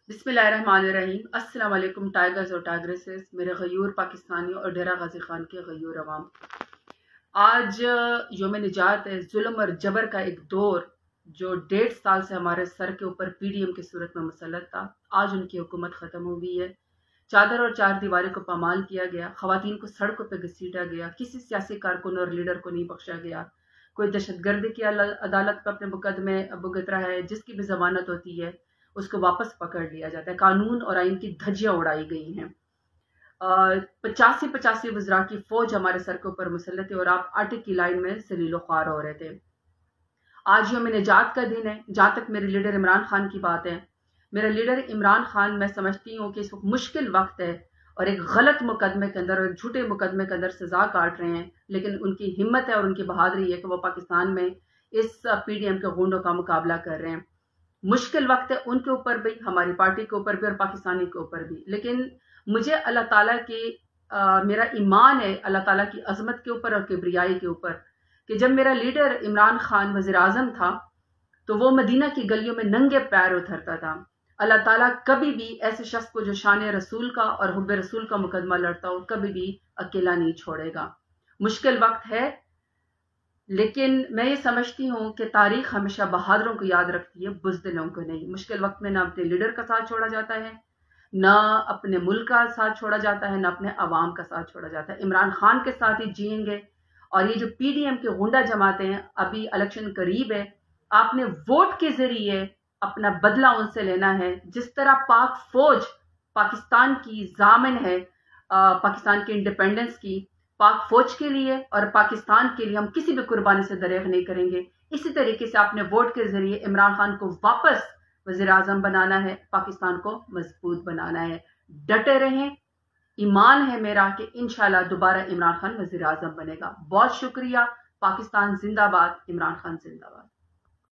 बिस्मिल्लाहिर्रहमानिर्रहीम। अस्सलाम वालेकुम टाइगर्स और टाइग्रेसेस, मेरे गयूर पाकिस्तानियों और डेरा गाजी खान के गयूर अवाम। आज योम निजात है। जुल्म और जबर का एक दौर जो 1.5 साल से हमारे सर के ऊपर पीडीएम की सूरत में मुसल्लत था, आज उनकी हुकूमत खत्म हो गई है। चादर और चार दीवारी को पामाल किया गया, खवातीन को सड़कों पर घसीटा गया, किसी सियासी कारकुन और लीडर को नहीं बख्शा गया। कोई दहशतगर्दी की अदालत पर अपने मुकदमे भुगत रहा है, जिसकी भी जमानत होती है उसको वापस पकड़ लिया जाता है। कानून और आइन की धज्जियां उड़ाई गई हैं। 85 वज़रा की फौज हमारे सर के ऊपर मुसल्लत है और आप आटे की लाइन में सलीलो ख्वार हो रहे थे। आज योम निजात का दिन है। जहां तक मेरे लीडर इमरान खान की बात है, मेरा लीडर इमरान खान, मैं समझती हूँ कि इस वक्त मुश्किल वक्त है और एक गलत मुकदमे के अंदर और एक झूठे मुकदमे के अंदर सजा काट रहे हैं, लेकिन उनकी हिम्मत है और उनकी बहादुरी है कि वो पाकिस्तान में इस पीडीएम के गुंडों का मुकाबला कर रहे हैं। मुश्किल वक्त है उनके ऊपर भी, हमारी पार्टी के ऊपर भी और पाकिस्तानी के ऊपर भी, लेकिन मुझे अल्लाह ताला की मेरा ईमान है अल्लाह ताला की अजमत के ऊपर और किब्रियाई के ऊपर, कि जब मेरा लीडर इमरान खान वज़ीर आज़म था तो वो मदीना की गलियों में नंगे पैर उतरता था। अल्लाह ताला कभी भी ऐसे शख्स को जो शान रसूल का और हुब्बे रसूल का मुकदमा लड़ता हो, कभी भी अकेला नहीं छोड़ेगा। मुश्किल वक्त है, लेकिन मैं ये समझती हूँ कि तारीख हमेशा बहादुरों को याद रखती है, बुज़दिलों को नहीं। मुश्किल वक्त में ना अपने लीडर का साथ छोड़ा जाता है, ना अपने मुल्क का साथ छोड़ा जाता है, ना अपने अवाम का साथ छोड़ा जाता है। इमरान खान के साथ ही जिएंगे। और ये जो पीडीएम के गुंडा जमाते हैं, अभी इलेक्शन करीब है, आपने वोट के जरिए अपना बदला उनसे लेना है। जिस तरह पाक फौज पाकिस्तान की जामिन है, पाकिस्तान के इंडिपेंडेंस की, पाक फौज के लिए और पाकिस्तान के लिए हम किसी भी कुर्बानी से दरेग नहीं करेंगे। इसी तरीके से आपने वोट के जरिए इमरान खान को वापस वज़ीर आज़म बनाना है, पाकिस्तान को मजबूत बनाना है। डटे रहें। ईमान है मेरा कि इंशाल्लाह दोबारा इमरान खान वज़ीर आज़म बनेगा। बहुत शुक्रिया। पाकिस्तान जिंदाबाद, इमरान खान जिंदाबाद।